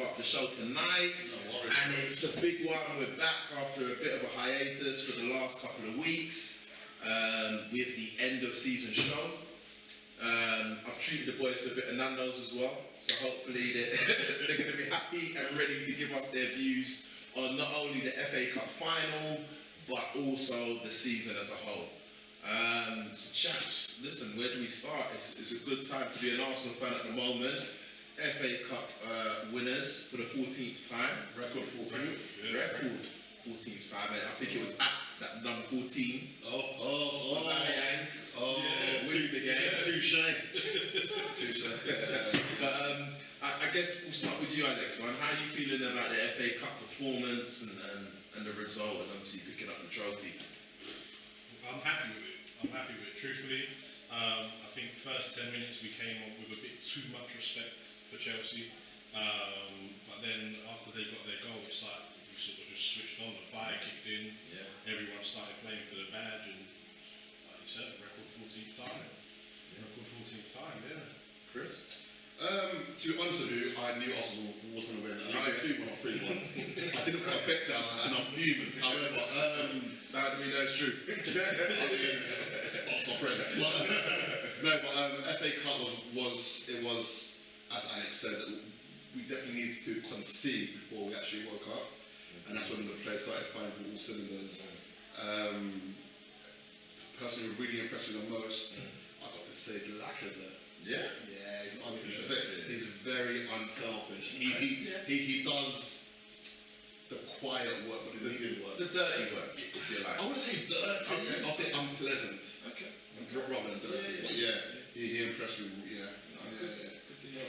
up the show tonight. And it's a big one. We're back after a bit of a hiatus for the last couple of weeks with the end of season show. I've treated the boys to a bit of Nando's as well, so hopefully they're going to be happy and ready to give us their views on not only the FA Cup final, but also the season as a whole. So chaps, listen, where do we start? It's a good time to be an Arsenal fan at the moment. FA Cup winners for the 14th time. Record 14th. Yeah. Record 14th time. And I think it was at that number 14. Wins the game. Touche. But I guess we'll start with you, Alex, man. How are you feeling about the FA Cup performance and the result, and obviously picking up the trophy? I'm happy with it. Truthfully, I think first 10 minutes we came on with a bit too much respect for Chelsea, but then after they got their goal, it's like we sort of just switched on, the fire kicked in, everyone started playing for the badge, and like you said, record 14th time. Chris? To be honest with you, I knew Arsenal was going to win. I was 2-1 or 3-1. I didn't put a bet down and I'm fuming. However, so how do we know it's true? Arsenal friends. FA Cup was, as Alex said, that we definitely needed to concede before we actually woke up. And that's when the players started firing from all cylinders. Personally, really impressed me the most, I've got to say, is Lacazette. Yeah? He's very unselfish. He does the quiet work, but the needed work. The dirty work, if you like. I wouldn't say dirty, okay. I'll say unpleasant. Okay. Rather than dirty. But he impressed me. Good to hear.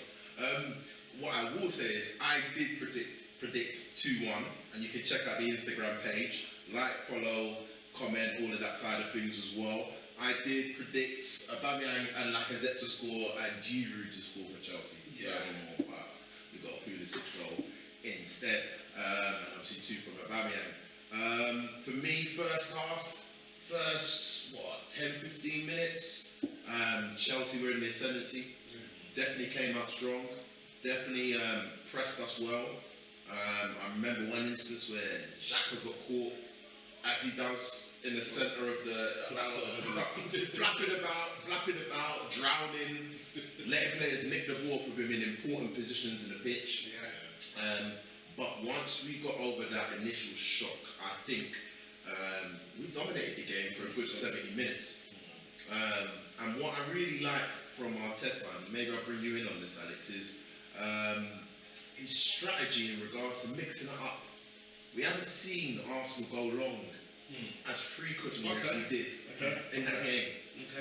What I will say is I did predict 2-1, and you can check out the Instagram page, like, follow, comment, all of that side of things as well. I did predict Aubameyang and Lacazette to score and Giroud to score for Chelsea. But we got a Pulisic goal instead, and obviously 2 from Aubameyang. For me, first 10-15 minutes, Chelsea were in the ascendancy. Definitely came out strong. Definitely pressed us well. I remember one instance where Xhaka got caught, as he does, in the centre of the flapping about, drowning, letting players nick the ball from him in important positions in the pitch. But once we got over that initial shock, I think we dominated the game for a good 70 minutes. And what I really liked from Arteta, and maybe I'll bring you in on this, Alex, is his strategy in regards to mixing it up. We haven't seen Arsenal go long as frequently as we did in that game.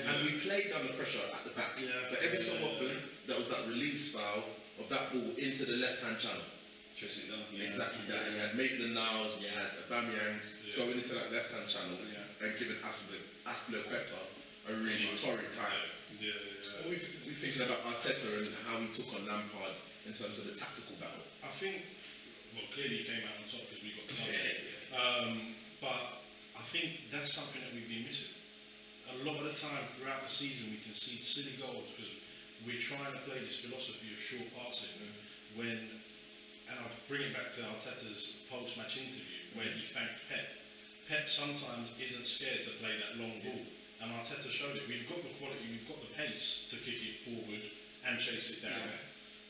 And we played under pressure at the back. But every so often, there was that release valve of that ball into the left-hand channel. Exactly that. You had Maitland-Niles, you had Aubameyang going into that left-hand channel and giving Azpilicueta a really torrid time. What are we thinking about Arteta and how he took on Lampard in terms of the tactical battle? I think, well, clearly he came out on top because we got the title. But I think that's something that we've been missing. A lot of the time throughout the season we concede silly goals because we're trying to play this philosophy of short passing and I'll bring it back to Arteta's post-match interview where he thanked Pep. Pep sometimes isn't scared to play that long ball, and Arteta showed it. We've got the quality, we've got the pace to kick it forward and chase it down.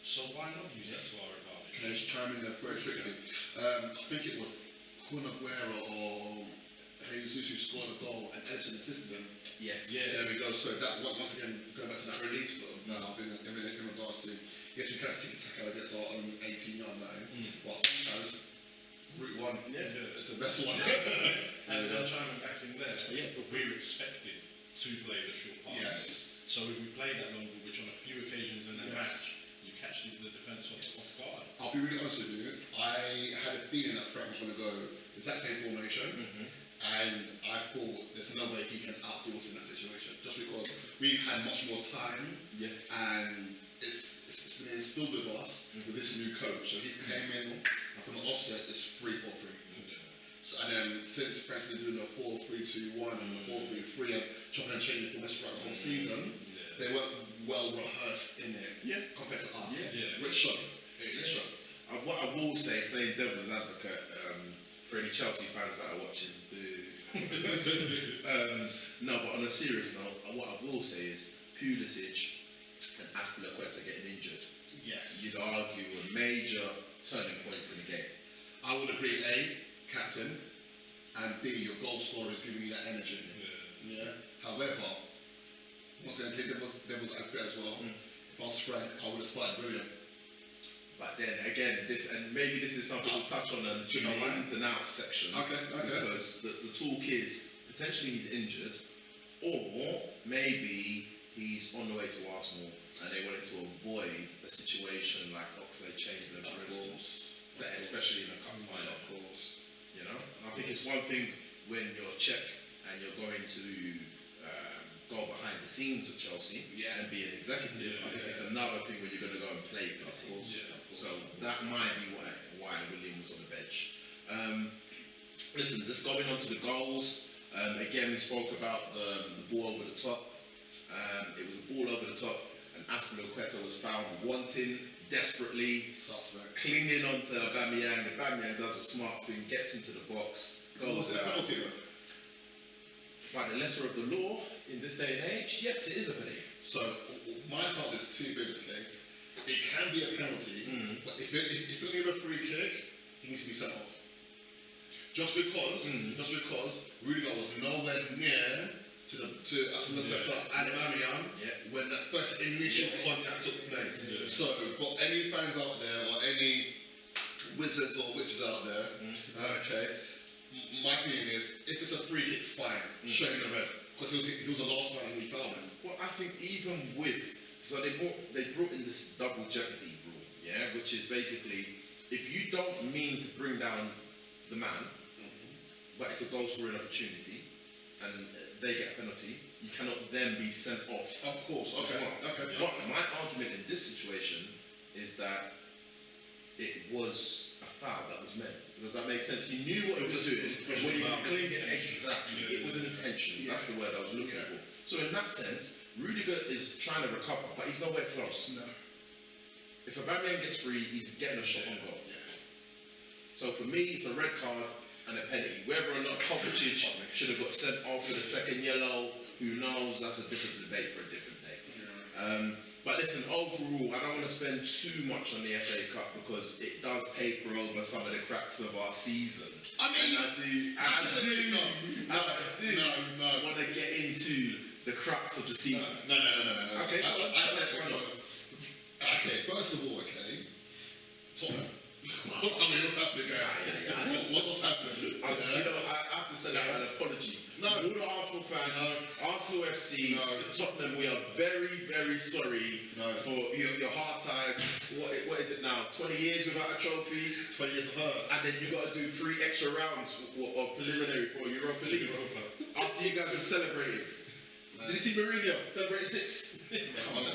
So why not use that to our advantage? Can I just chime in there very quickly? I think it was Kun Aguero or Jesus who scored a goal and Edison assisted him. Yes. There we go. So that once again, going back to that release now in regards to, yes, we kind of tick-tack against our own 18-yard line, but sometimes route one is the best one. And chiming back in there, we were expected to play the short passes. So if we play that long ball, which on a few occasions in that match, you catch the defence off guard. I'll be really honest with you, I had a feeling that Frank was going to go the exact same formation, and I thought there's no way he can outdo us in that situation, just because we've had much more time, and it's been instilled with us with this new coach. So he's came in, and from the offset, it's 3-4-3. So, and then since Frank's been doing the 4-3-2-1 and the 4-3-3 and chopping and changing formation throughout the whole season, they weren't well rehearsed in it compared to us. Which showed. It showed. What I will say, playing devil's advocate, for any Chelsea fans that are watching, no, but on a serious note, what I will say is Pulisic and Aspilicueta getting injured. Yes. You'd argue were major turning points in the game. I would agree, A, captain, and B, your goal scorer is giving you that energy. Yeah. However, once again, devil's advocate as well. If I was Frank, I would have started William. But then again, maybe this is something we'll touch on in the ins and outs section. Okay. Because the talk is potentially he's injured, or maybe he's on the way to Arsenal and they wanted to avoid a situation like Oxlade-Chamberlain, for instance, especially in a cup final. Of course, you know. I think it's one thing when you're Czech and you're going to go behind the scenes of Chelsea and be an executive. I think it's another thing when you're going to go and play for the team. So that might be why William was on the bench. Listen, just going on to the goals. Again, we spoke about the ball over the top. It was a ball over the top, and Aspilicueta was found wanting, desperately, suspect, clinging onto Aubameyang. Aubameyang does a smart thing, gets into the box, goes out. By the letter of the law, in this day and age, yes, it is a penalty. So, my stance is two big, okay? It can be a penalty, but if you're going to give a free kick, he needs to be sent off. Just because Rudiger was nowhere near to Aspilicueta and Aubameyang when the first initial contact took place. So, for any fans out there or any wizards or witches out there, okay, my opinion is if it's a free kick, fine, show him the red, because he was the last man and we fouled him. Well, I think even with they brought in this double jeopardy rule, which is basically if you don't mean to bring down the man, but it's a goal scoring opportunity, and they get a penalty, you cannot then be sent off. Of course, okay. But my argument in this situation is that it was a foul that was made. Does that make sense? He knew what he was doing when he was clinging. Exactly. It was an intention. That's the word I was looking for. So in that sense, Rudiger is trying to recover, but he's nowhere close. No. If Aubameyang gets free, he's getting a shot on goal. So for me, it's a red card and a penalty. Whether or not Kovacic should have got sent off for the second yellow, who knows? That's a different debate for a different day. But listen, overall, I don't want to spend too much on the FA Cup because it does paper over some of the cracks of our season. I mean, I do want to get into the cracks of the season. No. Okay, okay, first of all, Tottenham. I mean, what's happening, guys? What's happening? I have to send out an apology. No, all the Arsenal fans, Arsenal FC, Tottenham, we are very, very sorry for your hard times. What is it now? 20 years without a trophy? 20 years of hurt. And then you got to do 3 extra rounds of preliminary for Europa League. After you guys have celebrated. Did you see Mourinho celebrating 6? However,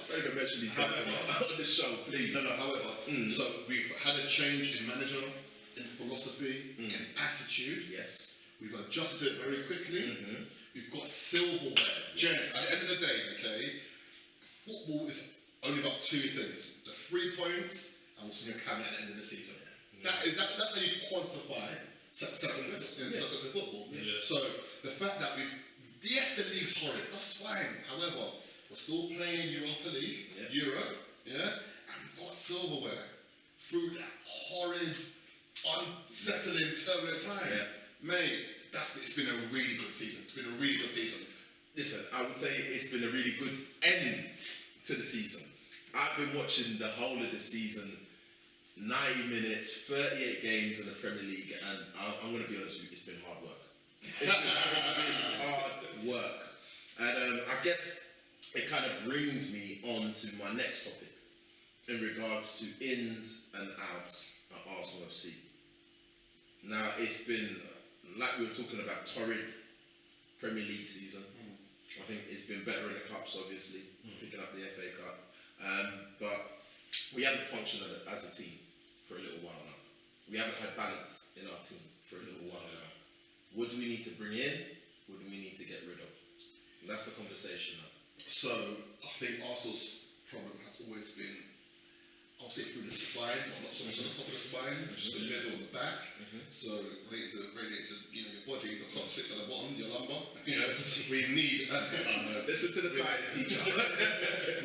don't even mention these guys on the show, please. However, so we've had a change in manager, in philosophy, in attitude. Yes. We've adjusted it very quickly. We've got silverware. Gents, at the end of the day, football is only about 2 things: the 3 points and what's in your cabinet at the end of the season. That's how you quantify success in football. So the fact that yes, the league's horrid, that's fine. However, we're still playing Europa League, Europe, and we've got silverware through that horrid, unsettling, turbulent time. Mate, it's been a really good season. Listen, I would say it's been a really good end to the season. I've been watching the whole of the season, 90 minutes, 38 games in the Premier League, and I'm going to be honest with you, it's been hard work. It's been hard work. And I guess it kind of brings me on to my next topic in regards to ins and outs at Arsenal FC. Now, it's been, like we were talking about, torrid Premier League season. I think it's been better in the Cups, obviously, picking up the FA Cup. But we haven't functioned as a team for a little while now. We haven't had balance in our team for a little while now. What do we need to bring in? What do we need to get rid of? And that's the conversation now. So, I think Arsenal's problem has always been, I'll opposite through the spine, but not so much on the top of the spine, just the middle and the back. So relate to your body, the top sits at the bottom, your lumbar. We need Listen to the science teacher.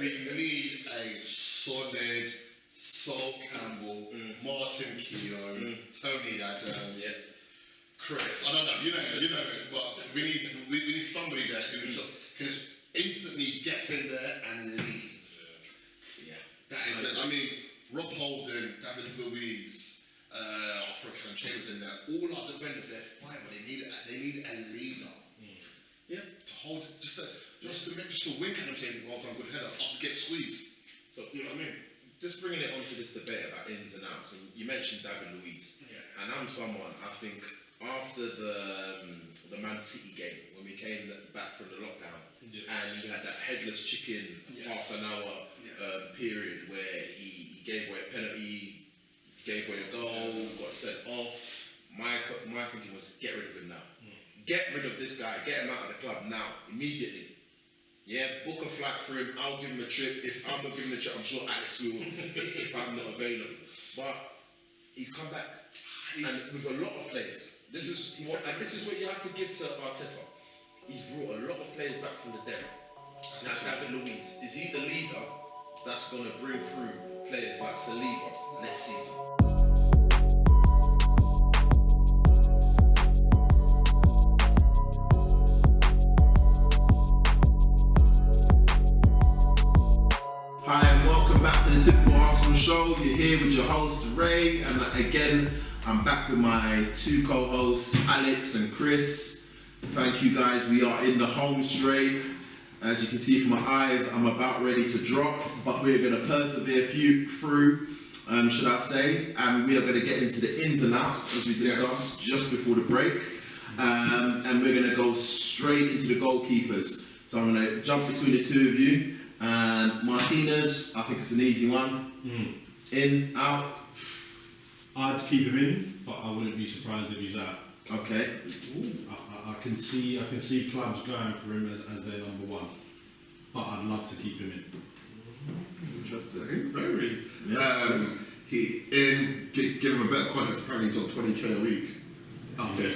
we need a solid Sol Campbell, Martin Keown, Tony Adams, Chris. I don't know, you know it, but we need somebody there who just can instantly gets in there and leads. That is it. I mean, Rob Holden, David Luiz, Callum Chambers in there. All our defenders, they're fine, but they need a leader. To hold, just to win Callum Chambers, well done, good header, up, get squeezed. So you know what I mean. Just bringing it onto this debate about ins and outs, and you mentioned David Luiz, and I'm someone I think after the Man City game when we came back from the lockdown, and you had that headless chicken half an hour period where he gave away a penalty, gave away a goal, got sent off. My thinking was get rid of him now. Get rid of this guy. Get him out of the club now, immediately. Book a flight for him. I'll give him a trip. If I'm not giving the trip, I'm sure Alex will. If I'm not available, but he's come back, and with a lot of players. This is what you have to give to Arteta. He's brought a lot of players back from the dead. Now David Luiz, is he the leader that's going to bring through players like Saliba next season? Hi and welcome back to the Typical Arsenal Show. You're here with your host Ray, and again I'm back with my two co-hosts Alex and Chris. Thank you guys. We are in the home straight. As you can see from my eyes, I'm about ready to drop, but we're going to persevere through, should I say, and we are going to get into the ins and outs as we discussed just before the break, and we're going to go straight into the goalkeepers. So I'm going to jump between the two of you. Martinez, I think it's an easy one. In, out. I'd keep him in, but I wouldn't be surprised if he's out. Okay. I can see clubs going for him as their number one, but I'd love to keep him in. Interesting. Very. Give him a better contract. Apparently he's on 20k a week. Up there.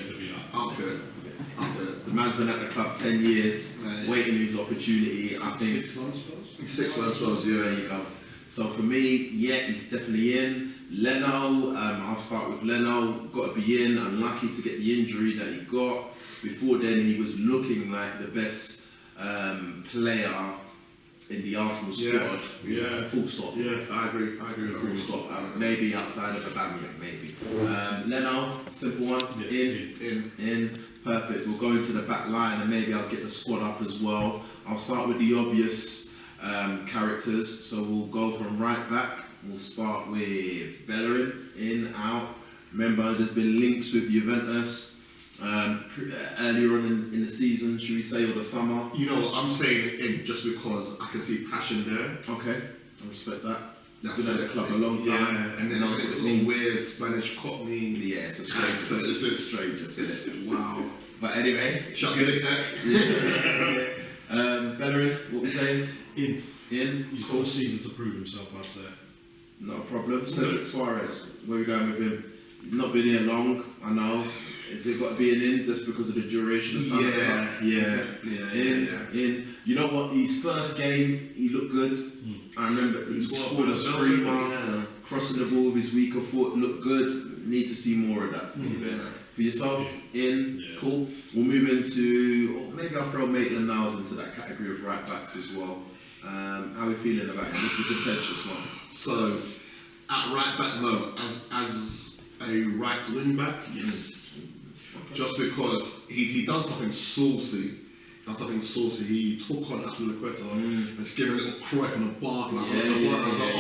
The man's been at the club 10 years, waiting his opportunity. I think 6 months, suppose. 6 months, there you go. So for me, he's definitely in. Leno, I'll start with Leno. Got to be in. Unlucky to get the injury that he got. Before then, he was looking like the best player in the Arsenal squad. Full stop. I agree. Full stop. Maybe outside of Aubameyang, maybe. Leno, simple one. In. Perfect. We'll go into the back line, and maybe I'll get the squad up as well. I'll start with the obvious characters. So we'll go from right back. We'll start with Bellerin, in, out. Remember, there's been links with Juventus earlier on in the season, should we say, or the summer. You know, I'm saying in just because I can see passion there. Okay, I respect that. That's been at the club a long time. Yeah, and then knows what it little means. weird Spanish cockney. Yeah, it's a stranger. So It's a stranger, isn't it? Wow. But anyway, Shut the heck. Bellerin, what we saying? In. He's got a season to prove himself, I'd say. Not a problem. Cedric Suarez, where are we going with him? Not been here long, I know. Is it got to be an in just because of the duration of time? In. You know what? His first game, he looked good. I remember he scored a screamer, crossing the ball with his weaker foot, looked good. Need to see more of that, to be fair. For yourself, cool. We'll move into, maybe I'll throw Maitland-Niles into that category of right backs as well. How are we feeling about him? This is a contentious one. So, at right back, no. As a right wing back, yes. Okay. Just because he done something saucy. He took on Aspilicueta and just gave him a little croak and a bark. I was like,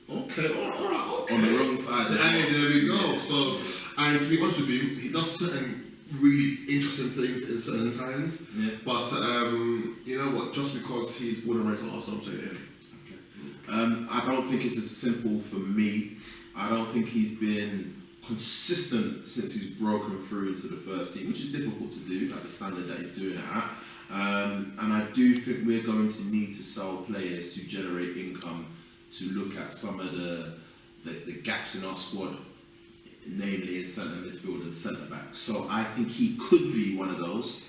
okay, all right. On the wrong side. There we go. So, and to be honest with you, he does certain really interesting things in certain times. Yeah. But you know what? Just because he's born and raised in Arsenal, I'm saying him. Okay. I don't think it's as simple for me. I don't think he's been consistent since he's broken through into the first team, which is difficult to do at the standard that he's doing it at. And I do think we're going to need to sell players to generate income to look at some of the gaps in our squad, namely in centre midfield and centre back. So I think he could be one of those.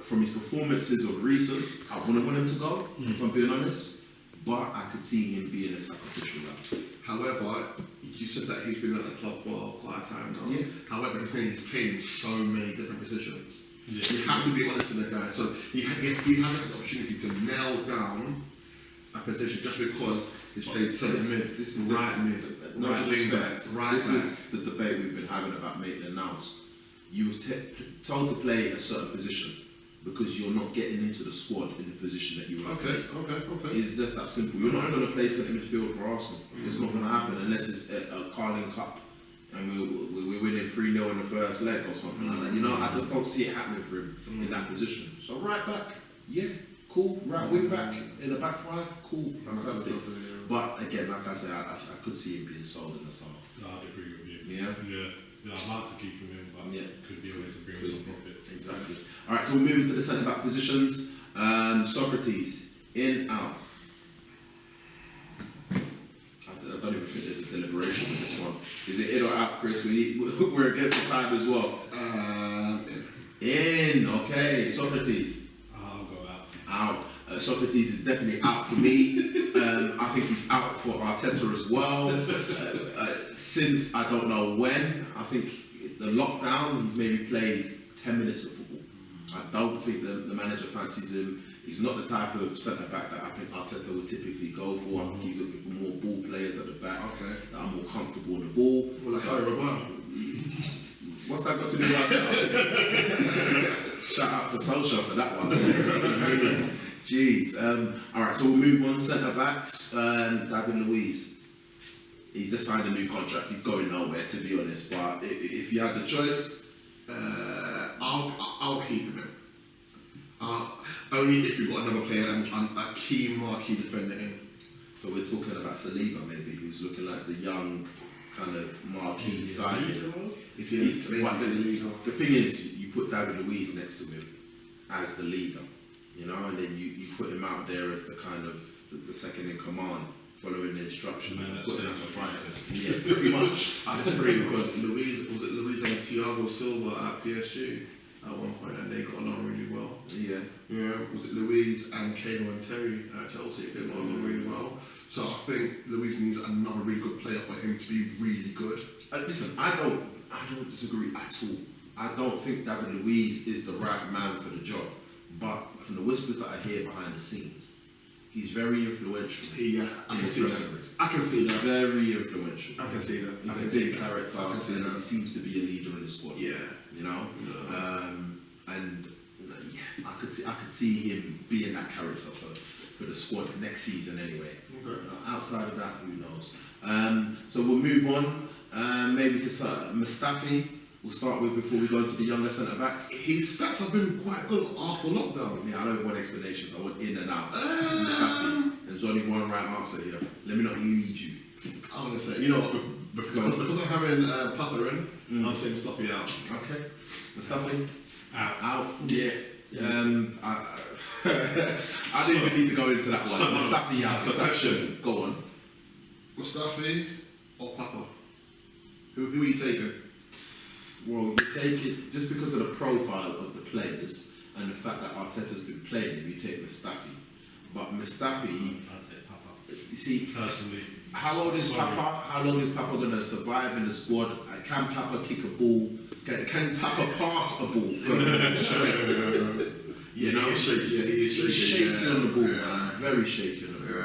From his performances of recent, I wouldn't want him to go, if I'm being honest. But I could see him being a sacrificial lamb. However, you said that he's been at the club for quite a time now. Yeah. However, he's played in so many different positions. Yeah. You have to be honest with the guy. So he hasn't had the opportunity to nail down a position just because he's played centre mid, This is right mid, No right wing back, disrespect. right This back. is the debate we've been having about Maitland-Niles. You was told to play a certain position because you're not getting into the squad in the position that you were. Okay. It's just that simple. You're not going to play centre midfield for Arsenal. It's not going to happen unless it's a Carling Cup and we're winning 3-0 in the first leg or something like that. You know, I just don't see it happening for him in that position. So right back, yeah, cool. Right wing back in the back five, cool, fantastic. But again, like I said, I could see him being sold in the summer. No, I'd agree with you. Yeah? Yeah, I'd like to keep him in, but could be a way to bring some profit. Exactly. Alright, so we're moving to the centre back positions. Socrates, in, out. I don't even think there's a deliberation with this one. Is it in or out, Chris? We're against the time as well. In, okay. Socrates. I'll go out. Out. Socrates is definitely out for me. I think he's out for Arteta as well. Since I don't know when, I think the lockdown, he's maybe played 10 minutes of football. I don't think the manager fancies him. He's not the type of centre back that I think Arteta would typically go for. I think he's looking for more ball players at the back that are more comfortable on the ball. Well, like So, what's that got to do with Arteta? Shout out to Solskjaer for that one. Jeez. Alright, so we'll move on. Centre backs. David Luiz. He's just signed a new contract. He's going nowhere, to be honest. But if you had the choice, I'll keep him. Only if you've got another player and a key marquee defender in. so we're talking about Saliba maybe, who's looking like the young kind of marquee signing. The thing is, you put David Luiz next to him as the leader, you know, and then you put him out there as the kind of the second in command, following the instructions. Man, and that's putting out it. the fighters. Yeah, pretty much. I disagree because Luiz and Thiago Silva at PSG at one point, and they got along really well. Yeah. Was it Luiz and Kano and Terry at Chelsea? They got along really well. So I think Luiz needs another really good player for him to be really good. Listen, I don't disagree at all. I don't think David Luiz is the right man for the job, but from the whispers that I hear behind the scenes, he's very influential. Yeah, I can see that. I can see that. Very influential. I can see that. He's I a can see big that. character. I can see And that. he seems to be a leader in the squad. Yeah. You know, and yeah, I could see him being that character for the squad next season anyway. Okay. Outside of that, who knows? So we'll move on. Maybe to Mustafi. We'll start with before we go into the younger centre backs. His stats have been quite good after lockdown. Yeah, I don't want explanations. I want in and out. Mustafi. There's only one right answer here. Let me not lead you. I'm gonna say, you know what? Because I'm having Papa in, I'll say Mustafi out. Okay. Mustafi. Out. Yeah. I didn't even need to go into that one. Mustafi out. Mustafi. Go on. Mustafi or Papa? Who are you taking? Well, you take it just because of the profile of the players and the fact that Arteta's been playing him. You take Mustafi, but Mustafi. I'd take Papa. You see, Personally. how old is Sorry. Papa? How long is Papa going to survive in the squad? Can Papa kick a ball? Can Papa pass a ball? Yeah, he is shaky. Yeah, he is shaky. He's shaky on the ball, Yeah. man. Very shaky on the ball.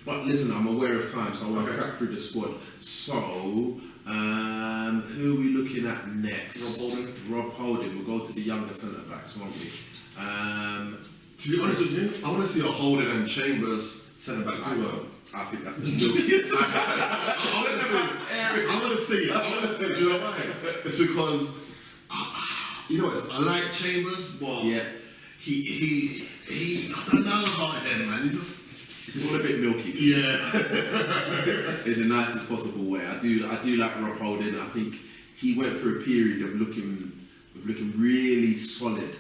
But listen, I'm aware of time, so I want to crack through the squad. So, who are we looking at next? Rob Holding. We'll go to the younger centre backs, won't we? To be honest with you, I want to see a Holding and Chambers centre back duo. I think that's the milkiest. I want to see. Do you know why? It's because you know what? I like Chambers, but Yeah. he I don't know about him, man. He just It's all a bit milky. yeah. In the nicest possible way. I do like Rob Holding. I think he went through a period of looking really solid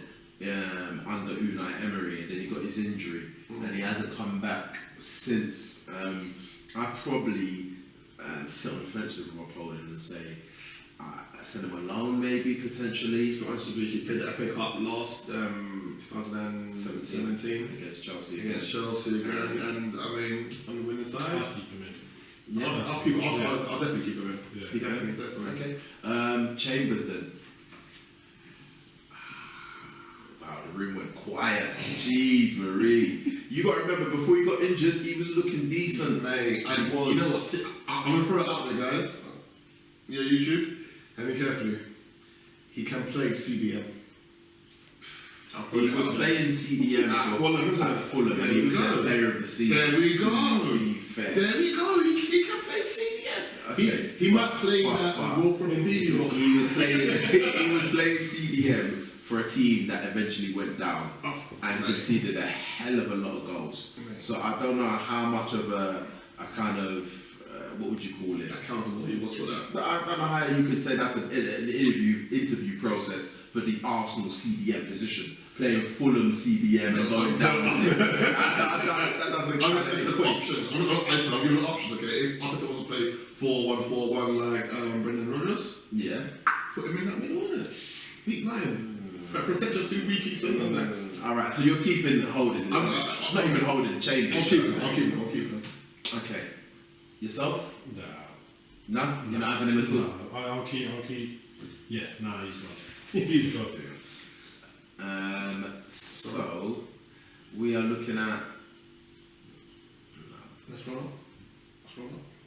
under Unai Emery, and then he got his injury, and he hasn't come back since. I'd probably sit on the fence with Rob Holding and say, send him alone maybe, potentially. To be honest with you, he played the FA Cup last 2017 against Chelsea. and I mean, on the winning side, I'll keep him in. Yeah, I'll definitely keep him in. Yeah. Definitely. Okay. Chambers then. Wow, the room went quiet. Jeez, Marie. You got to remember, before he got injured, he was looking decent. Mate, and He was. you know what? I'm going to throw it out there, guys. Yeah, YouTube. Hear me carefully. He can play CDM. He was playing CDM at Fulham, isn't it? Fulham. There He we was go. the player of the season. There we go. To be fair. There we go. He can play CDM. Okay. He might play But- that but- Wilfred Indeed. He was playing CDM for a team that eventually went down and conceded a hell of a lot of goals. Mate. So I don't know how much of a kind of what would you call it? Accountable he was for that. But I don't know how you could say that's an interview process for the Arsenal CDM position, playing Fulham CDM and going down. That doesn't I mean, kind of it's an equate. option. I'll give you options, okay? If Arteta wants to play 4-1-4-1 like Brendan Rodgers, Yeah. put him in that middle, innit? Deep line. Protect your two weak kicks and all that. All right, so you're keeping Holding. I'm not even Holding, Chambers. I'll keep him. Okay. Yourself? Nah. No? You're not having him at all? No, I'll keep. Yeah, nah, he's got. He's got to. So we are looking at. Let's roll on.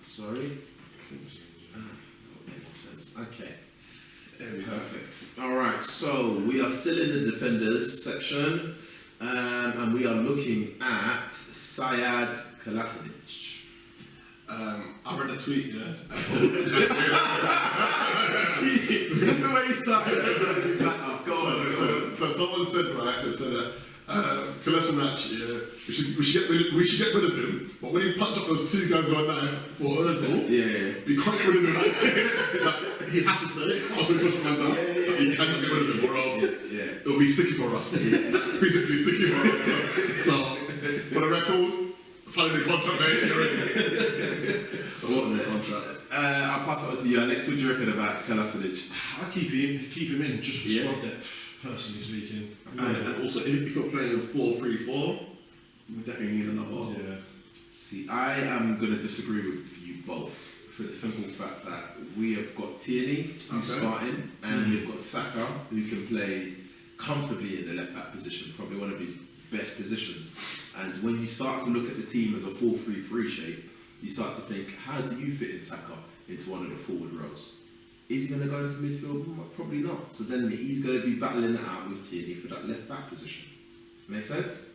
Sorry. That would make more sense. Okay. Perfect. All right. So we are still in the defenders section, and we are looking at Sajad Kolasinac. I read a tweet, yeah. That's the way he started. Go on. So someone said, right, they said that Kolasinac, yeah, we should get rid of him, but when he punched up those two guys on knife for Ozil, Yeah. we can't get rid of him. Like, he has to stay. Also, he put him down. He cannot get rid of him, or else Yeah. it'll be sticky for us. Basically sticky for us. So, for the record, sign the contract, mate. You're ready. Sign the contract. I'll pass it on to you, Alex. What do you reckon about Kolasinac? I'll keep him in just for Yeah. squad depth, personally speaking. And also, if you're playing 4-3-4, we definitely need another. Yeah. See, I am going to disagree with you both for the simple fact that we have got Tierney, who's starting, and we've got Saka, who can play comfortably in the left back position, probably one of his best positions. And when you start to look at the team as a 4-3-3 shape, you start to think, how do you fit in Saka into one of the forward rows? Is he going to go into midfield? Probably not. So then he's going to be battling it out with Tierney for that left back position. Make sense?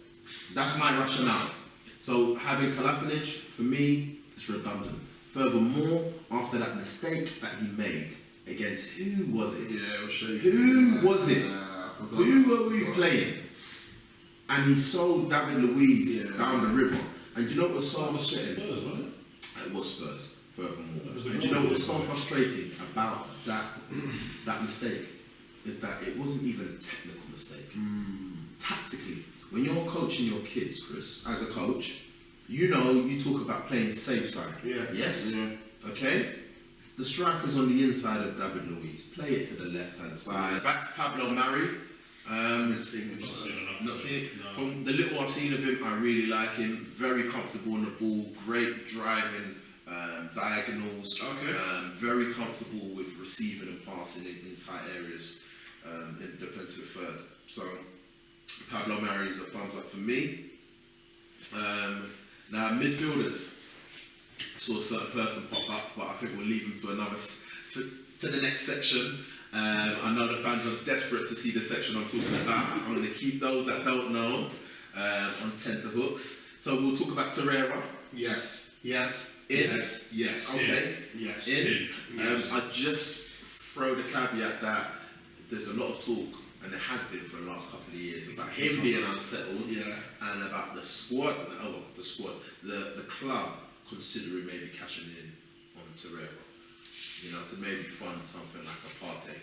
That's my rationale. So having Kolasinac, for me, it's redundant. Furthermore, after that mistake that he made against, who was it? Yeah, it was shaky. Who was it? I Who were we playing? And he sold David Luiz down the river. And do you know what was so upsetting? Spurs, wasn't it? It was Spurs, furthermore. That was the And do you know goal. what's so frustrating about that mistake? Is that it wasn't even a technical mistake. Tactically, when you're coaching your kids, Chris, as a coach, you know you talk about playing safe side. Yeah. Yes? Yeah. Okay? The striker's on the inside of David Luiz. Play it to the left-hand side. Back to Pablo Mari. Not seen enough. Not seen it. No. From the little I've seen of him, I really like him. Very comfortable on the ball. Great driving diagonals. Okay. Very comfortable with receiving and passing in tight areas in defensive third. So Pablo Mari is a thumbs up for me. Now midfielders. Saw a certain person pop up, but I think we'll leave him to to the next section. I know the fans are desperate to see the section I'm talking about. I'm going to keep those that don't know on tenterhooks. So we'll talk about Torreira. Yes. In. Yes. Okay. Yes. In. Yes. I just throw the caveat that there's a lot of talk, and there has been for the last couple of years, about him being unsettled, and about the squad, the club considering maybe cashing in on Torreira. You know, to maybe fund something like a party.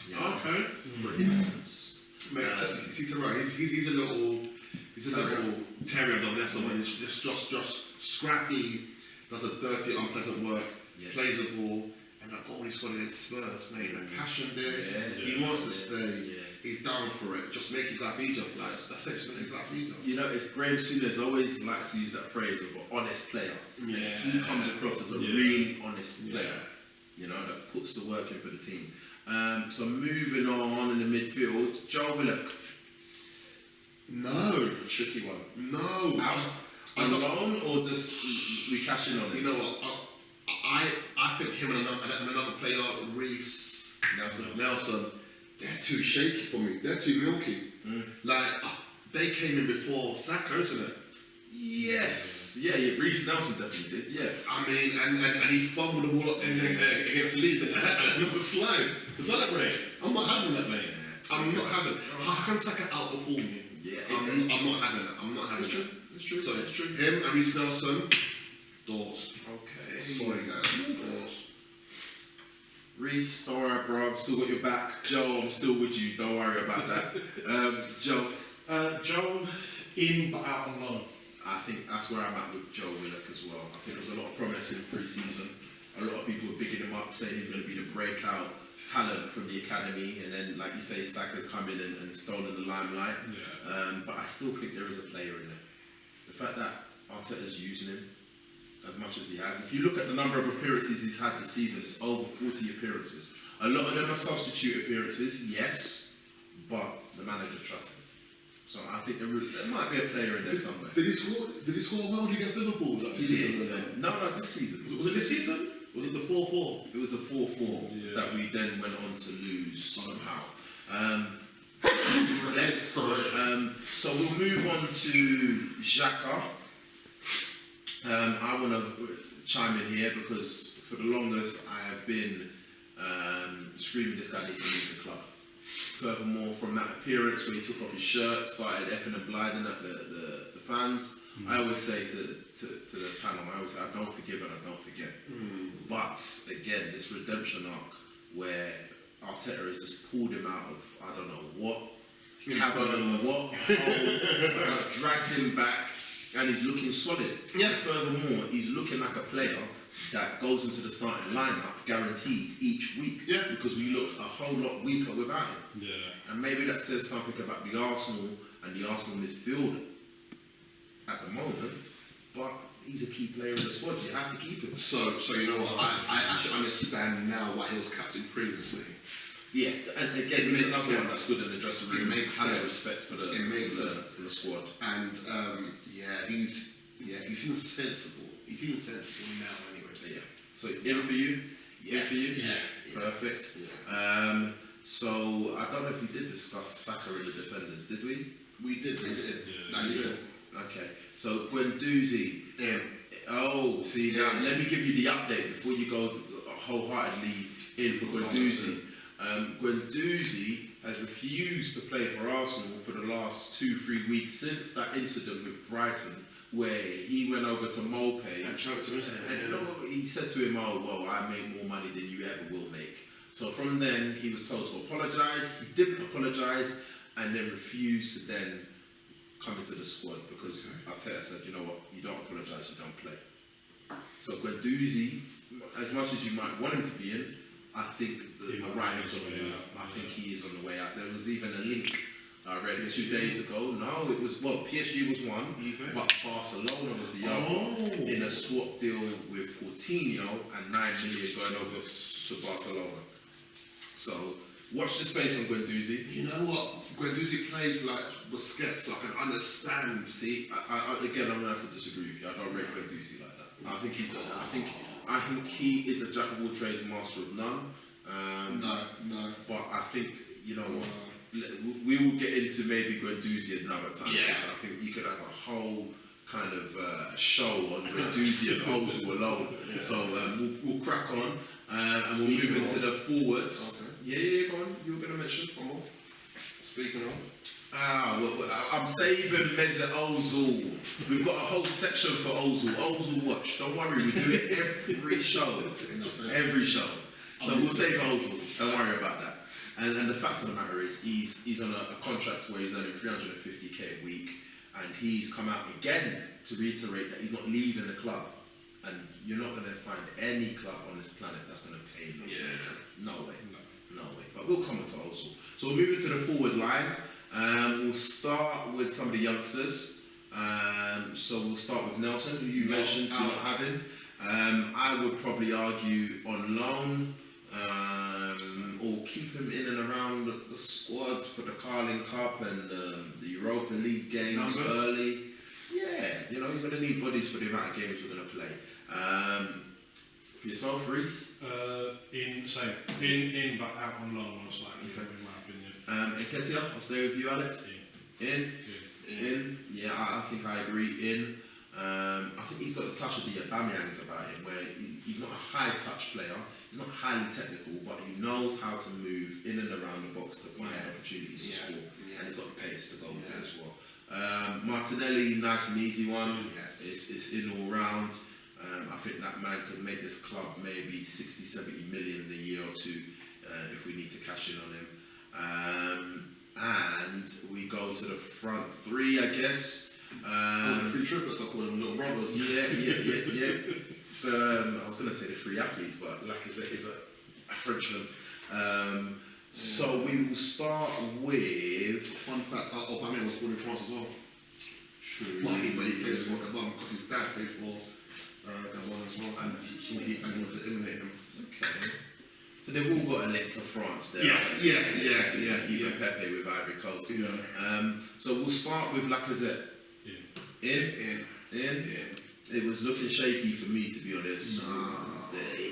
You know, Okay. for instance. Mate, see Torreira, he's a little terrier though. That's the one. He's just scrappy. does a dirty, unpleasant work, Yeah. plays the ball, and that goal he scored against Spurs, mate, the passion there, Yeah. he wants to stay, Yeah. he's down for it, just make his life easier, like, that's it, just make his life easier. You know, it's Graham Souness always likes to use that phrase of an honest player. Yeah. He comes across as a Yeah. really honest player. Yeah. You know, that puts the work in for the team. So moving on in the midfield, Joe Willock, No, tricky one. no, Out I'm on not, loan or just we cash in on you it? know what, I think him and another player, Reece, Nelson, they're too shaky for me, they're too milky. Like, they came in before Saka, isn't it? Yes. Yeah, Reece Nelson definitely did. Yeah. I mean, and he fumbled the ball up against Leeds, and it was a slide to celebrate. I'm not having that, mate. I'm not having it. How can Saka outperform me? Yeah. I'm not having it. I'm not having It's it. true. It's true. So it's true. him and Reece Nelson, doors. Okay. Sorry, guys, doors. Reece, don't worry, bro. I've still got your back. Joe, I'm still with you. Don't worry about that. Joe, Joe in but out on loan. I think that's where I'm at with Joe Willock as well. I think there was a lot of promise in pre-season. A lot of people were bigging him up, saying he's going to be the breakout talent from the academy, and then, like you say, Saka's come in and stolen the limelight. Yeah. But I still think there is a player in there. The fact that Arteta's using him as much as he has. If you look at the number of appearances he's had this season, it's over 40 appearances. A lot of them are substitute appearances, yes, but the manager trusts him. So I think there might be a player in there somewhere. Did he score a world against Liverpool? Like, He did. No, this season. Was it this season? Was it the 4-4? It was the 4-4 Yeah. that we then went on to lose somehow. So we'll move on to Xhaka. I want to chime in here because for the longest I have been screaming this guy needs to leave the club. Furthermore, from that appearance where he took off his shirt, started effing and blinding at the fans, I always say to the panel, I always say, I don't forgive and I don't forget. But again, this redemption arc where Arteta has just pulled him out of, I don't know what, cavern, what hole, dragged him back, and he's looking solid. Yeah. Furthermore, he's looking like a player that goes into the starting lineup guaranteed each week. Yeah. Because we look a whole lot weaker without him. Yeah. And maybe that says something about the Arsenal and the Arsenal midfield at the moment. But he's a key player in the squad. You have to keep him. So you know what? I actually understand now why he was captain previously. Yeah, and again, It he's makes another one sense. that's good in the dressing room. It makes has sense. respect for the squad. And he seems sensible. He seems sensible now anyway. Yeah. So in for you. In for you. Yeah. Perfect. Yeah. So I don't know if we did discuss Saka in the defenders, did we? We did. Is it? Yeah. No, you did. Okay. So Guendouzi. Yeah. Oh, see now let me give you the update before you go wholeheartedly in for Guendouzi. Guendouzi has refused to play for Arsenal for the last 2-3 weeks since that incident with Brighton, where he went over to Mopay And show it to him. and you know what, he said to him, "Oh well, I make more money than you ever will make." So from then he was told to apologise. He didn't apologise, and then refused to then come into the squad because Arteta said, "You know what? You don't apologise, you don't play." So Guendouzi, as much as you might want him to be in, I think the writing's on the wall. I think he is on the way out. There was even a link I read 2 days ago. No, it was, PSG was one, but Barcelona was the other in a swap deal with Coutinho and 9 million going over to Barcelona. So watch the space on Guendouzi. You know what? Guendouzi plays like Busquets, so I can understand. See, again, I'm gonna have to disagree with you. I don't rate Guendouzi like that. I think he is a jack of all trades, master of none. No. But I think, you know what, we will get into maybe Guendouzi another time. Yeah. Because I think you could have a whole kind of show on Guendouzi and Ozil alone. Yeah. So we'll crack on and we'll move into the forwards. Okay. Yeah, go on. You were going to mention? Come on. Speaking of. I'm saving Mesut Ozil. We've got a whole section for Ozil. Ozil Watch. Don't worry, we do it every show. Every show. So we'll save Ozil. Don't worry about that. And the fact of the matter is, he's on a contract where he's earning 350k a week, and he's come out again to reiterate that he's not leaving the club. and you're not going to find any club on this planet that's going to pay him. No way. No way. But we'll come on to Ozil. So we'll move into the forward line. We'll start with some of the youngsters. So we'll start with Nelson, who you mentioned you're not having. I would probably argue on loan, or keep him in and around the squad for the Carling Cup and the Europa League games early. Yeah, you know, you're going to need bodies for the amount of games we're going to play. For yourself, Reece? In, but out on loan, most likely, in my opinion. And Ketia, I'll stay with you, Alex. In. Yeah, I think I agree. In. I think he's got the touch of the Aubameyangs about him, where he's not a high touch player, he's not highly technical, but he knows how to move in and around the box to find opportunities to score, and he's got the pace to go with it as well. Martinelli, nice and easy one. It's in all round. I think that man could make this club maybe 60, 70 million in a year or two if we need to cash in on him. And we go to the front three, I guess. The three triplets, I call them little brothers. Yeah. I was going to say the three athletes, but like is a Frenchman. So we will start with. Fun fact: Aubameyang was born in France as well. True. But he plays for Gabon because his dad played for Gabon as well, and he wanted to emulate him. Okay. So they've all got a link to France there. Yeah. Even Pepe with Ivory Coast. So we'll start with Lacazette. In. It was looking shaky for me, to be honest.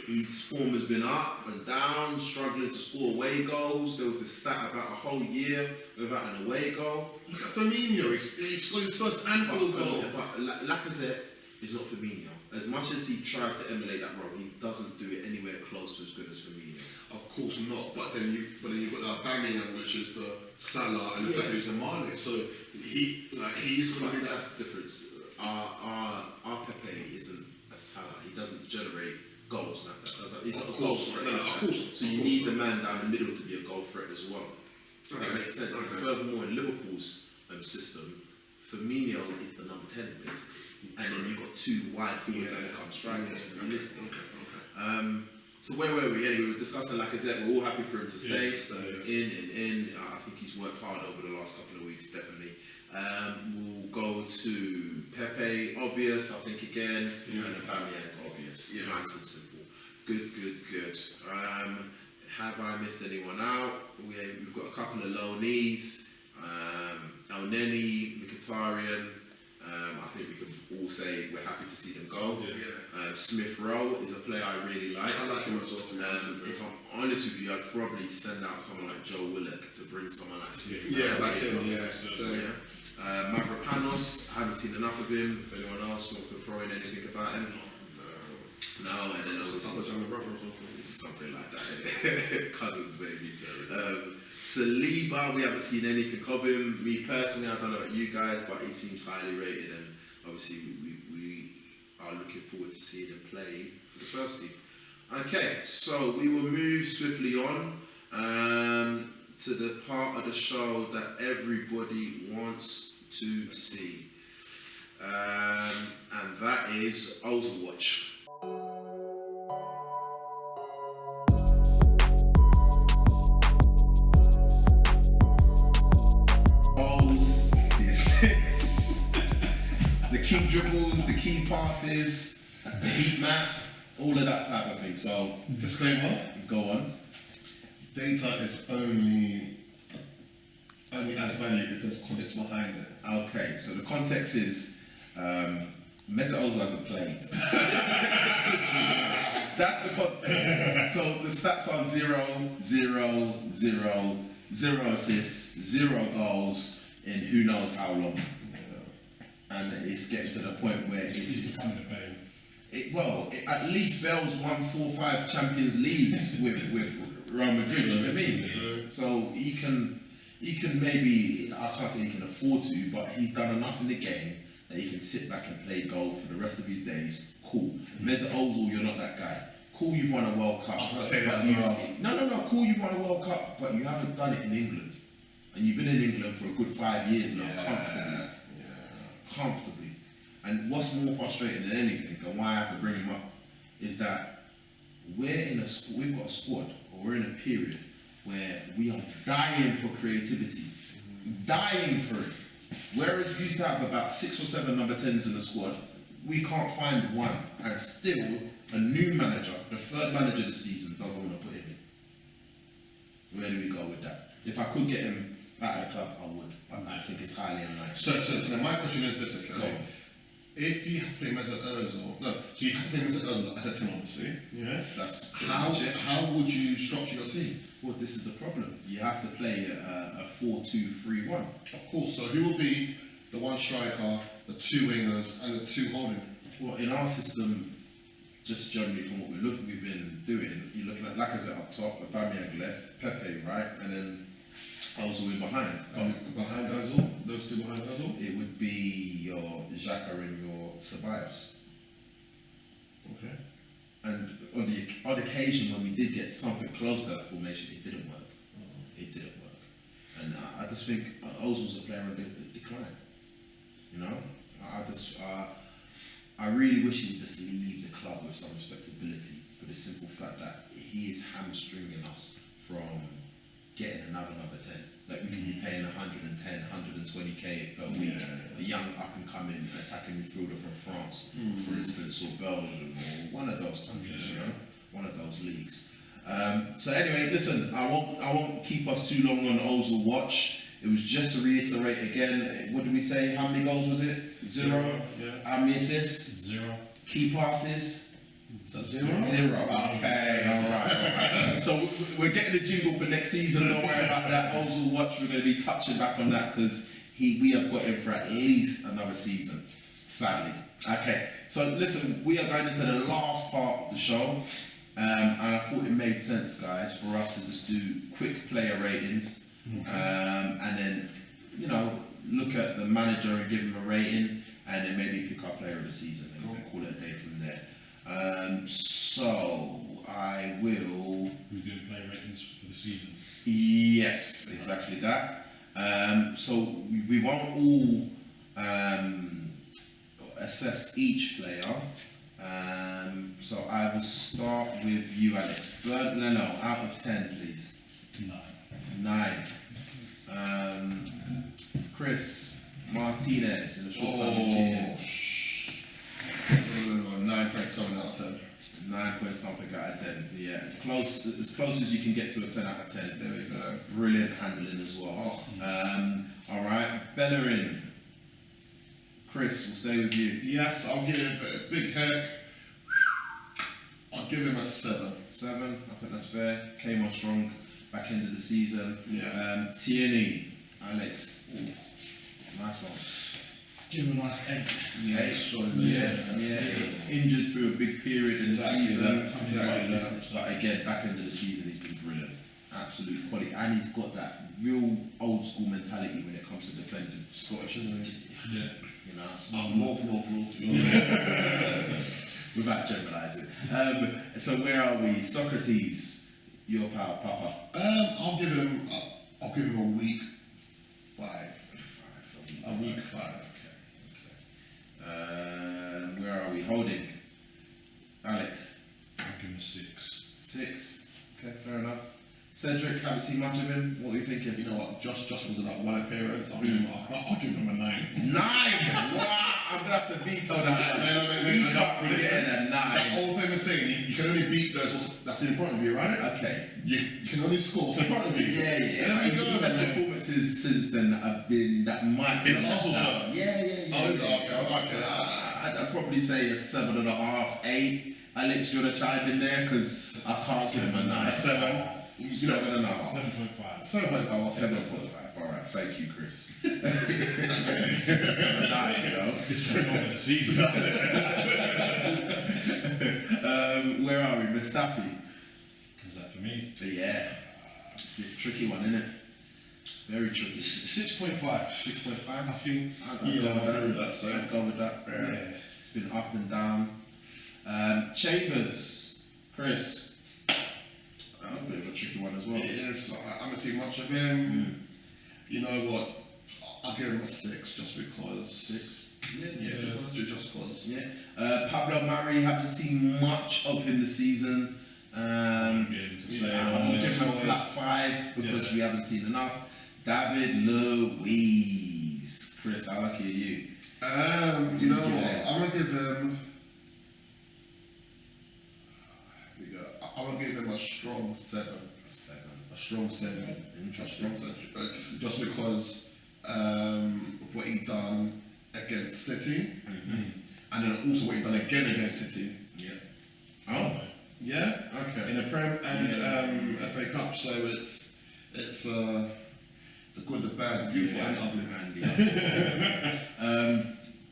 His form has been up and down, struggling to score away goals. There was this stat about a whole year without an away goal. Look at Firmino, he scored his first Anfield goal. But Lacazette is not Firmino. As much as he tries to emulate that role, he doesn't do it anywhere close to as good as Firmino. Of course not, but then you've got the Aubameyang, which is the Salah, and the who's the Mane. So he is going to be that. That's the difference. Our Pepe isn't a Salah. He doesn't generate goals like that. He's not a goal threat. Of course. So you need the man down the middle to be a goal threat as well. Does that make sense? Okay. Furthermore, in Liverpool's system, Firmino is the number 10 basically, and then you've got two wide forwards that become strikers. So where were we? Anyway, we were discussing Lacazette. We're all happy for him to stay. In. I think he's worked hard over the last couple of weeks, definitely. We'll go to Pepe, obvious, I think again, and Aubameyang, obvious. Nice and simple. Good. Have I missed anyone out? We've got a couple of loanees. El Neni, Mkhitaryan. I think we can all say we're happy to see them go. Smith Rowe is a player I really like. I like him as well. If I'm honest with you, I'd probably send out someone like Joe Willock to bring someone like Smith Yeah, Rowe. back in, Mavropanos, I haven't seen enough of him. If anyone else wants to throw in anything about him. No, and then obviously something like that. Cousins, maybe. Saliba, we haven't seen anything of him. Me personally, I don't know about you guys, but he seems highly rated, and obviously we are looking forward to seeing him play for the first team. Okay, so we will move swiftly on to the part of the show that everybody wants to see, and that is Ozil Watch. The key dribbles, the key passes, the heat map, all of that type of thing. So, disclaimer, go on. Data is only as valuable because context behind it. Okay, so the context is Mesut Ozil hasn't played. That's the context. So the stats are 0, 0, 0, 0 assists, 0 goals in who knows how long. And it's getting to the point where it's at least Bell's won 4 or 5 Champions Leagues with Real Madrid, you know what I mean? So he can maybe, I can't say he can afford to, but he's done enough in the game that he can sit back and play golf for the rest of his days. Cool. Mesut Ozil, you're not that guy. Cool, you've won a World Cup. I was going to say that No. Cool, you've won a World Cup, but you haven't done it in England. And you've been in England for a good 5 years now, comfortably. And what's more frustrating than anything, and why I have to bring him up, is that we've got a squad, or we're in a period where we are dying for creativity, dying for it. Whereas we used to have about 6 or 7 number 10s in the squad, we can't find one, and still a new manager, the third manager this season, doesn't want to put him in. Where do we go with that? If I could get him out of the club, I would, but I think it's highly unlikely. So then my question is this, okay? Go on. If you have to play him as an Ozil, so you have to play him as an Ozil as a team, obviously. Yeah. That's How would you structure your team? Well, this is the problem. You have to play a 4-2-3-1. Of course. So who will be the one striker, the 2 wingers, and the 2 holding? Well, in our system, just generally from what we've been doing, you're looking at Lacazette up top, Aubameyang left, Pepe right, and then Ozil in behind. And behind Ozil, those 2 behind Ozil. It would be your Xhaka and your Ceballos. Okay. And on the odd occasion when we did get something close to that formation, it didn't work. It didn't work. And I just think Ozil's a player on the decline. You know? I really wish he would just leave the club with some respectability, for the simple fact that he is hamstringing us from getting another number 10. Like we can be paying 110, 120k per week. A young up and coming attacking midfielder from France, for instance, or Belgium, or one of those countries, you know, one of those leagues. So anyway, listen, I won't keep us too long on Ozil watch. It was just to reiterate again, what did we say? How many goals was it? 0. Yeah. How many assists? 0. Key passes? 0. 0. Okay, alright. So we're getting the jingle for next season, don't worry about that. Ozil watch, we're going to be touching back on that because we have got him for at least another season, sadly. Okay, so listen, we are going into the last part of the show, and I thought it made sense, guys, for us to just do quick player ratings. And then, you know, look at the manager and give him a rating, and then maybe pick our player of the season and call it a day from there. So I will. We're doing player ratings for the season. Yes, exactly that. So we won't all assess each player. So I will start with you, Alex. No, out of 10, please. 9. Chris Martinez, in the short time we've seen him. 9.7 out of 10. 9 point something out of 10. Yeah, as close as you can get to a 10 out of 10. There we go. Brilliant handling as well. All right, Bellerin. Chris, we'll stay with you. Yes, I'll give him a big heck. I'll give him a 7. 7, I think that's fair. Came on strong back end of the season. Yeah. Tierney, Alex. Ooh, nice one. Give him a nice 8. Yeah. Injured through a big period in the season. Exactly. But again, back end of the season, he's been brilliant. Absolute quality. And he's got that real old school mentality when it comes to defending. Scottish, isn't he? Yeah. You know, North. without generalising. So where are we? Socrates, your pal, Papa. I'll give him a week 5. A week 5. Okay. Where are we? Holding. Alex. I'll give him a 6. 6. Okay, fair enough. Cedric, haven't seen much of him. What are you thinking? You know what? Josh was about 1 appearance. I'll give him a 9. 9! Wow! I'm gonna have to veto that. He can't be getting a 9. That old famous saying, you can only beat those that's in front of you, right? Okay. You can only score what's in front of you. Yeah. He's had performances since then have been that might be In the Arsenal show? Yeah. Okay. I'd probably say a 7.5, 8. Alex, do you want to chime in there? Because I can't give him a 9. A 7. 7.5. 7.5. 7.5. Alright, thank you, Chris. 9, you know. It's not in the season. Where are we? Mustafi. Is that for me? Yeah. Tricky one, isn't it? Very tricky. 6.5. 6.5? I think. I'd go with that. Yeah. It's been up and down. Chambers. Chris. A bit of a tricky one as well. It is. I haven't seen much of him. You know what? I'll give him a 6 just because. 6. Just cause. Yeah. Pablo Mari, haven't seen much of him this season. I'm going to give him a flat 5 because we haven't seen enough. David Luiz. Chris, how lucky are you? You know what? I'm gonna give him. Here we go. I'm gonna give him a strong 7. A strong 7. Interesting. Just because what he done against City, and then also what he done again against City. Yeah. Oh. Yeah. Okay. In the Prem and FA Cup, so it's the good, the bad, the beautiful, and ugly.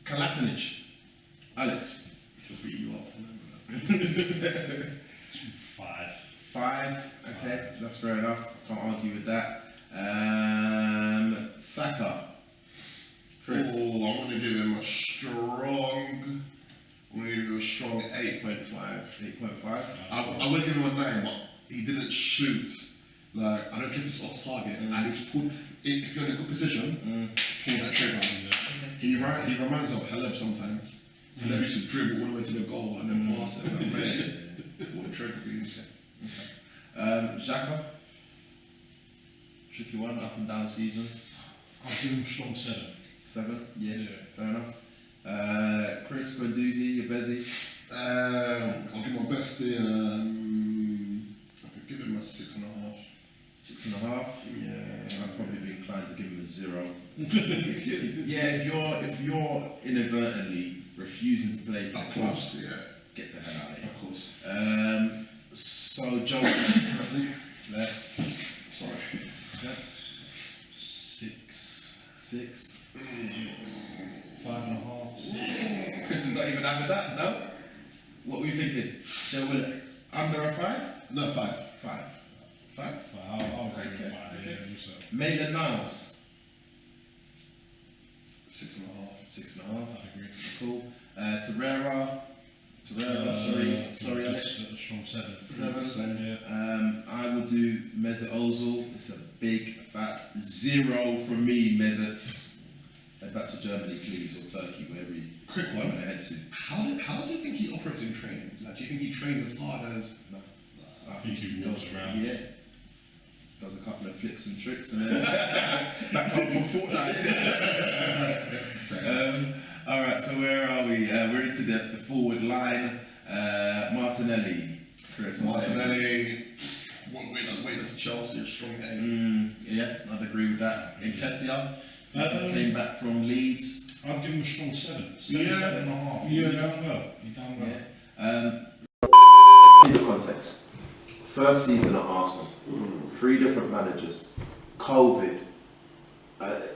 Kolasinac. Alex. He'll beat you up. 5. Okay, that's fair enough. Can't argue with that. Saka. Chris. Oh, I'm gonna give him a strong. I'm gonna give him a strong 8.5. 8.5. I would give him a 9, but he didn't shoot. Like, I don't care if it's off target, and he's pulled. If you're in a good position, pull that trigger. He reminds me of Haleb sometimes. Haleb used to dribble all the way to the goal and then pass it. Like, man, pull the trigger, please. Xhaka. Tricky one, up and down season. I'll give him a strong 7. 7, yeah, fair enough. Chris Guendouzi, your Bezzy. I'll give my best there. I could give him a 6.5. 6.5. Yeah, I'd probably be inclined to give him a 0. if you're inadvertently refusing to play for the club, get the hell out of here. Of course. So Joe, less. Sorry. 6. 5.5. 6. Chris is not even having that, no? What were you thinking? Joe Willock, under a 5? No, 5. 5. 5? I'll go with 5. Okay. Yeah, so. Maitland Niles. 6.5. 6.5. I agree. Cool. Torreira, sorry, Alex. A strong 7. 7. Yeah. I will do Mesut Ozil. It's a big fat 0 from me, Mesut. Head back to Germany, please, or Turkey, wherever you Quick one. want to head to. How do you think he operates in training? Like, do you think he trains as hard as? No. I think he walks around. Yeah. Does a couple of flicks and tricks and then back up for Fortnite. Alright, so where are we? We're into the forward line. Martinelli. Chris. Martinelli. Wait to Chelsea, a strong 8. Yeah, I'd agree with that. Nketiah, since he came back from Leeds. I'd give him a strong 7. 7.5. Yeah. He done well. In the context, first season at Arsenal, 3 different managers, COVID,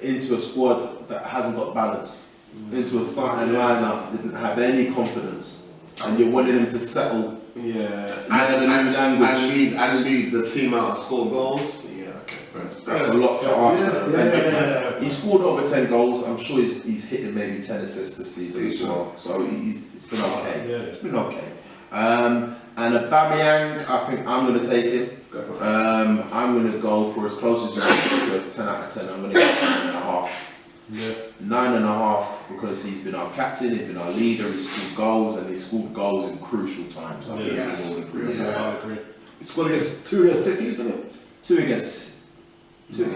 into a squad that hasn't got balance, into a starting lineup didn't have any confidence, and you wanted him to settle. And lead the team out and score goals. That's a lot to ask. He scored over 10 goals. I'm sure he's hitting maybe 10 assists this season as well. So it's been okay. It's been okay. And Aubameyang, I think I'm going to take him. I'm going to go for as close as you can to a 10 out of 10. I'm going to get 9.5. 9.5 because he's been our captain, he's been our leader, he's scored goals, and he's scored goals in crucial times. I think we all agree on that. I agree. It's got against 2 against City, isn't it? 2 against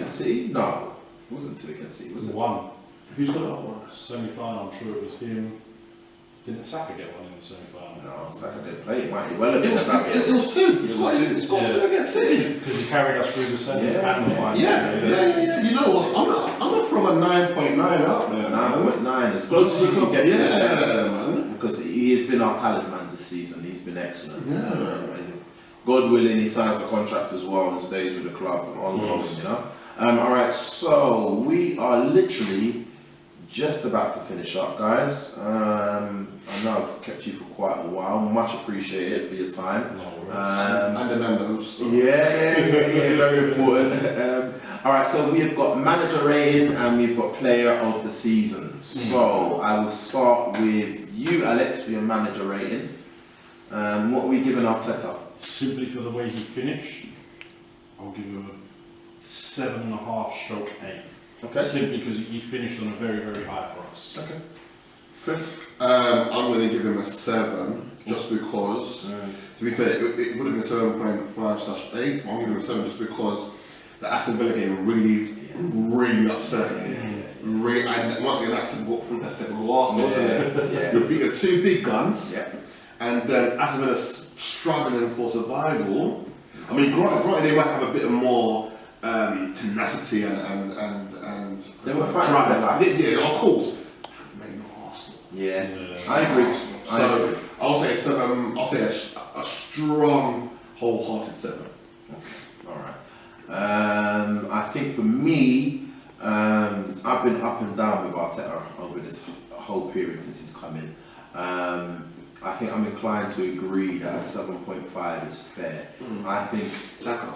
City? No, it wasn't 2 against City, was it? 1. Who's got that one? Semi-final, I'm sure it was him. Didn't Saka get one in the semi-final? No, Saka didn't play. It might well have been about it. It was 2. It's got 2 against City. Because he carried us through the semis and the final. Yeah. You know what? I'm gonna throw a 9.9 out there. 9.9, as close as you can get to the 10. Man. Because he has been our talisman this season. He's been excellent. Yeah. And God willing, he signs the contract as well and stays with the club ongoing, you know. Alright, so we are literally just about to finish up, guys. I know I've kept you for quite a while. Much appreciated for your time. And the Nando's. Yeah, very important. Alright, so we have got manager rating and we've got player of the season. So I will start with you, Alex, for your manager rating. What are we giving Arteta? Simply for the way he finished, I'll give him a 7.5/8. Okay. Simply because he finished on a very, very high for us. Okay. Chris? I'm going to give him a 7, just because, to be fair, it would have been 7.5/8. I'm giving him a 7 just because the Aston Villa game really upset me. Really, and once again, that's typical Arsenal, isn't it? Yeah. You beat the two big guns, Yeah. and then Aston Villa struggling for survival. I mean, granted, they might have a bit more tenacity and They were fighting for their lives. Yeah, of course. Man, you're Arsenal. Yeah. I agree. So I'll say a 7. I'll say a strong, wholehearted 7. Alright. I think for me, I've been up and down with Arteta over this whole period since he's come in. I think I'm inclined to agree that a 7.5 is fair. I think Saka.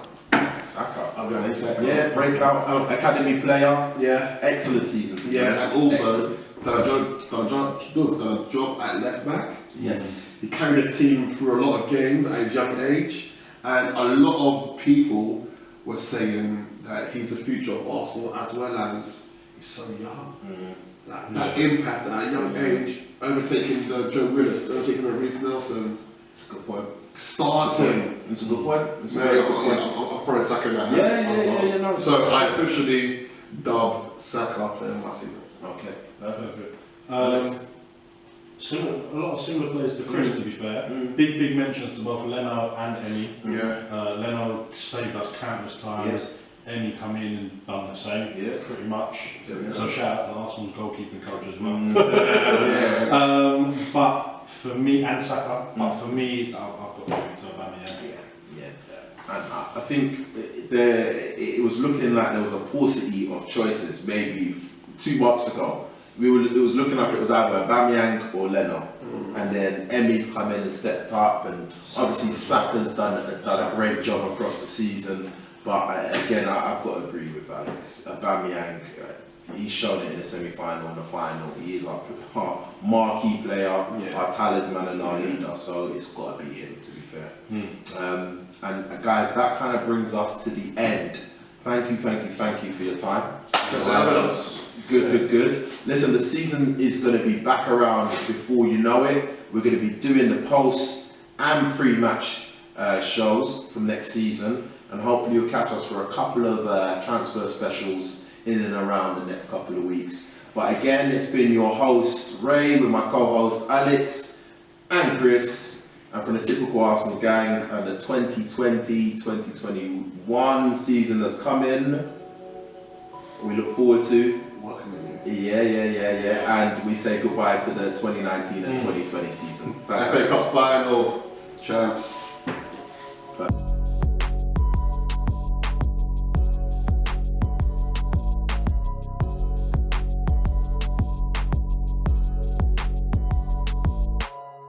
I'll be honest. Yeah, breakout academy player. Yeah. Excellent season to be Yeah, honest. and also Excellent. done a job at left back. Yes. He carried the team through a lot of games at his young age, and a lot of people were saying that he's the future of Arsenal, as well as he's so young. That impact at a young age, overtaking the Joe Willock, overtaking the Reece Nelson, It's a good point. starting. It's a good point. It's a No, very good point. I'm throwing Saka in that. Yeah, no. So I officially dub Saka player of my season. Okay. Perfect. A lot of similar players to Chris, to be fair. Big mentions to both Leno and Emi. Yeah. Leno saved us countless times. Emi come in and done the same, pretty much. Yeah. So shout out to Arsenal's goalkeeping coach as well. Yeah. But for me, and Saka, but for me, I've got to give it to Aubameyang. Yeah. And I think it was looking like there was a paucity of choices. Maybe 2 months ago, it was looking like it was either Aubameyang or Leno, and then Emi's come in and stepped up, and obviously Saka's done a great job across the season. But again, I've got to agree with Alex. Aubameyang, he's shown it in the semi-final and the final. He is our marquee player, our talisman and our leader, so it's got to be him, to be fair. And guys, that kind of brings us to the end. Thank you for your time. Good. Listen, the season is going to be back around before you know it. We're going to be doing the post and pre-match shows from next season, and hopefully you'll catch us for a couple of transfer specials in and around the next couple of weeks. But again, it's been your host Ray with my co-host Alex and Chris, and from the Typical Arsenal gang, and the 2020-2021 season that's coming. We look forward to. Yeah. And we say goodbye to the 2019 and 2020 season. FA Cup final, champs.